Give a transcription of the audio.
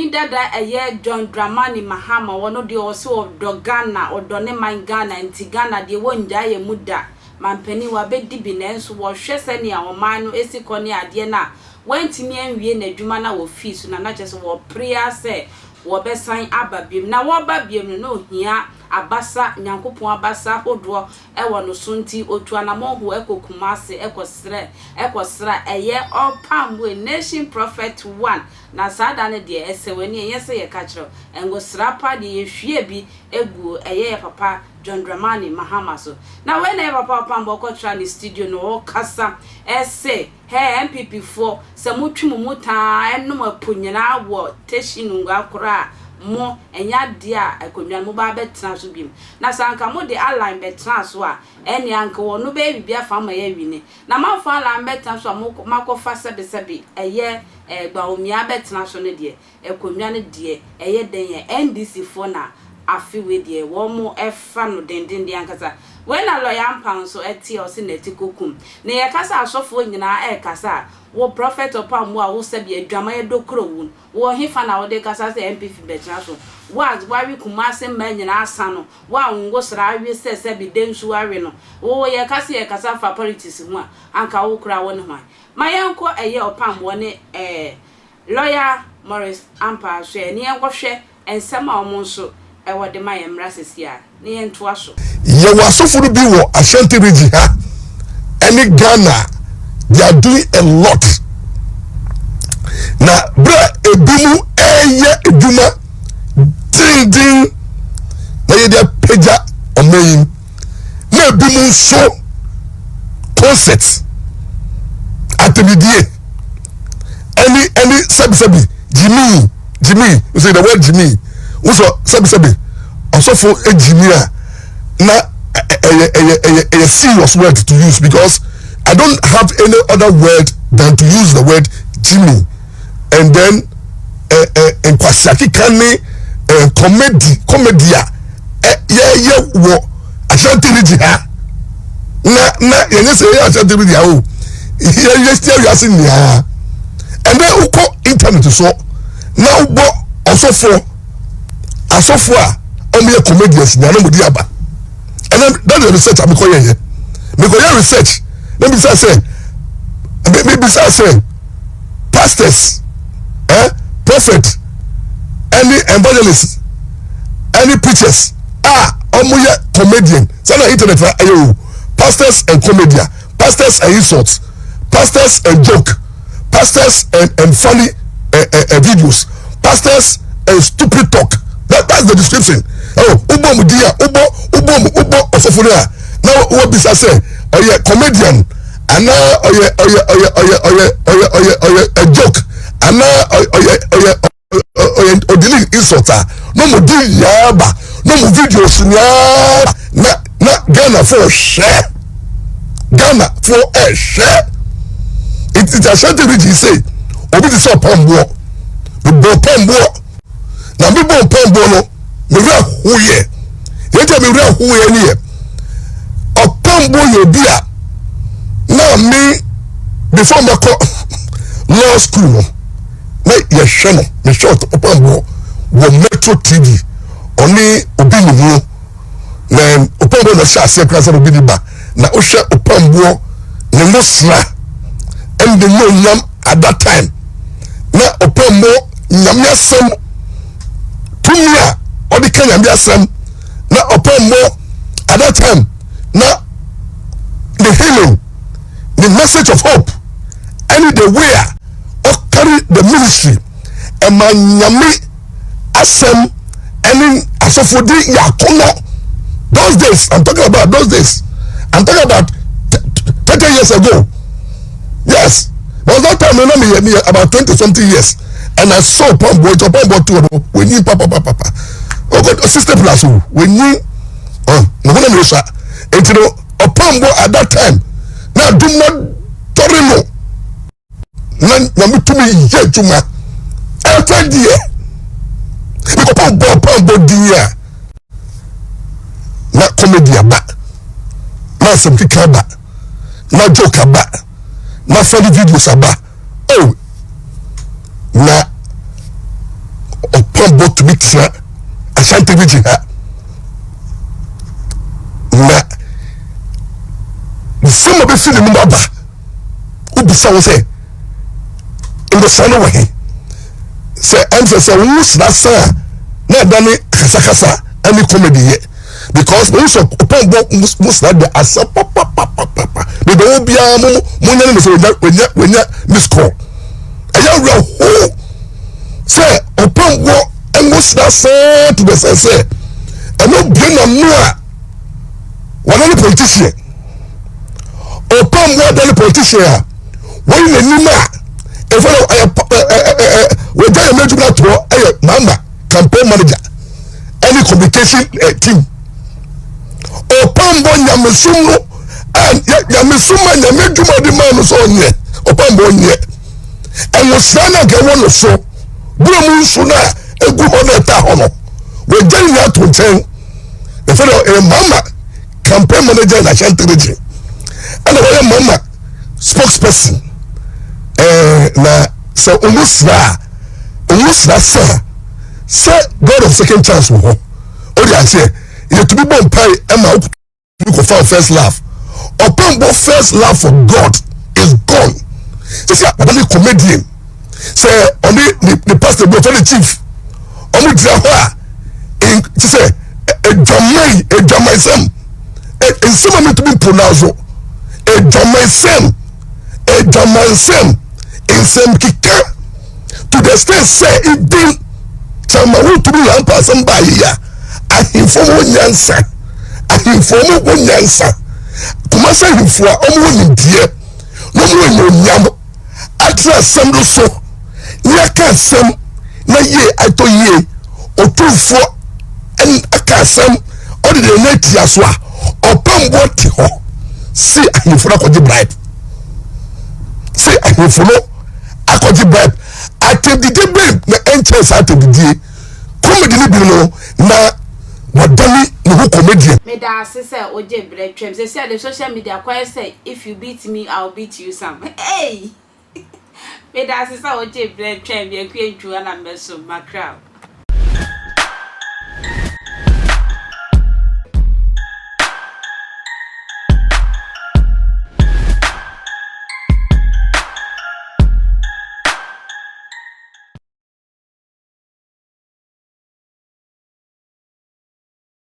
Mampeni dada eye John Dramani Mahama wono de also of Ghana or Donne Ghana and Tigana de wonja ye muda. Mampeni wa bedi binenso wo hwe sene a oman no esikoni ade na wantimi anwie na adwuma na wo fees na na kyese wo prayer say wo besan ababiem na wo babiem no hia abasa nyankopon abasa hodo e wo no sonti otu anamoho ekokumase ekosra eye Opambour nation prophet 1 na sada ne de esewani yese ye ka kiro engo srapa de yehwie bi egu eye papa John Dramani Mahama so na when e papa Opambour ko tra ni studio no kasa ese he MPP4 se mutwum muta enum aponyina wo teshinungu akora mo enya dia akonwa mo ba betra so bim na sanka mo de align betra so a eni anka wo no be bibia fa ma ya wini na ma fa align betra so makofa sebe eye gba omia betra so ne de akonwa ne de eye den ye NDC for na afi we de wo mo efa no denden de ankasa when a lawyer Ampaw so eti o se netikokum na ye kasa asofo nyina kasa wo prophet Opambour a wo sebi adwama ye dokro wu wo hefa na wo de kasa se MPP betra so wa wi kumase ma nyina asa no wa ngo sra wi se sebi densu awe no wo ye kasa fa politics hu a anka wo kura wo ne ho ma yenko eye Opambour ne lawyer Maurice Ampaw so ne yenko hwe ensema o mo so e wo de ma ye mra sesia ne yento aso ye wasofuru bi wo Ashanti region ha any Ghana they are doing a lot na bra ebimu eye eduma ding na ye dey peja omeyin na ebimu so concert atebidie any sabi Gyimie you say the word Gyimie also sabi osofo Gyimie na a serious word to use because I don't have any other word than to use the word Gyimie and then in kwasaki kane comedia ye wo Ashanti region ha na ye say Ashanti region o ye still you asin ya and then uko internet so now bo asofo a omo comedians na no mudi aba. And then that is research I'm calling here. Because research, let me say, pastors, prophet, any evangelists, any preachers, omuya comedian. So na internet pastors and comedian, pastors and insults, pastors and joke, pastors and funny videos, pastors and stupid talk. That's the description. Oh, ubo osofuria. Now what this I say? Oye comedian, and now oye a joke, and now oye odili insulter. No more deal yaba, no more videos na Ghana for share. Ghana for a share. It's a certain region say. Obi this Opambour, the Opambour. Na mi bon Opambour no me ra huye yete me ra huye ni e Opambour yo bia na me before me ko law school no na ye hwe no me short Opambour wo Metro TV oni obi ni mu na Opambour na sha se klasa obi ni ba na o hwe Opambour ne musra and the no yam at that time na Opambour nyamya sem tumia odi Kenya biasem na Opambour at that time na the healing, the message of hope, any the way or carry the ministry and my nyame asem any asofodi yakono. Those days I'm talking about, those days I'm talking about 30 years ago. Yes, there was that time me about 20 something years. And I saw Opambour too. When you papa. Oh God, sister plus when you no one Russia. And you know Opambour at that time. Now do not torino. Na me to me here to my every day. Because Opambour dia. Na comedy ba. Na something ba. Na joke ba. Na funny videos ba. Oh. Na Opambour to be tia Ashanti Tvgh na some of the film baba ubisa wo say ndo sano wa he say emphasis wo sra sa na dani kasa any comedy here because we so Opambour most that the asa papa we do bia mo nya ni so wenya miss call aya real ho say Opambour almost that say to the say and no be no one any politician Opambour the politician when you nima if we dey make that to mama campaign manager any communication team Opambour nyamesumu and nyamesuma nyameduma di man so onye Opambour onye and we sana ge won so bro mu so na egu ho na ta ho no we dey na to ten if mama campaign manager na Ashanti Tvgh and we mama spokesperson na so umusra say God of second chance wo ho o dey say you to be born pay Emma you go for first love Opambour first love for God is gone this is a comedian say only the pastor go for the chief only dia ho in say a Gyimie in some to be pronounced a Gyimie in some kika to the state say it did Chamaru to be one person by here I inform one yansa kuma say hifo omo ni die no mo nyam atra samdo so ya ka sam na ye ato ye otufo en aka sam odi de na tia so a Opambour ti ho si ahifo na koji bribe si ahifo no akodi bribe atebidi bribe na enchance atebidi comedy ni bi no na wadani no comedian me da say oje bread twem say the social media quite say if you beat me I'll beat you some hey me da say oje bread twem ye kwentwu na meso macra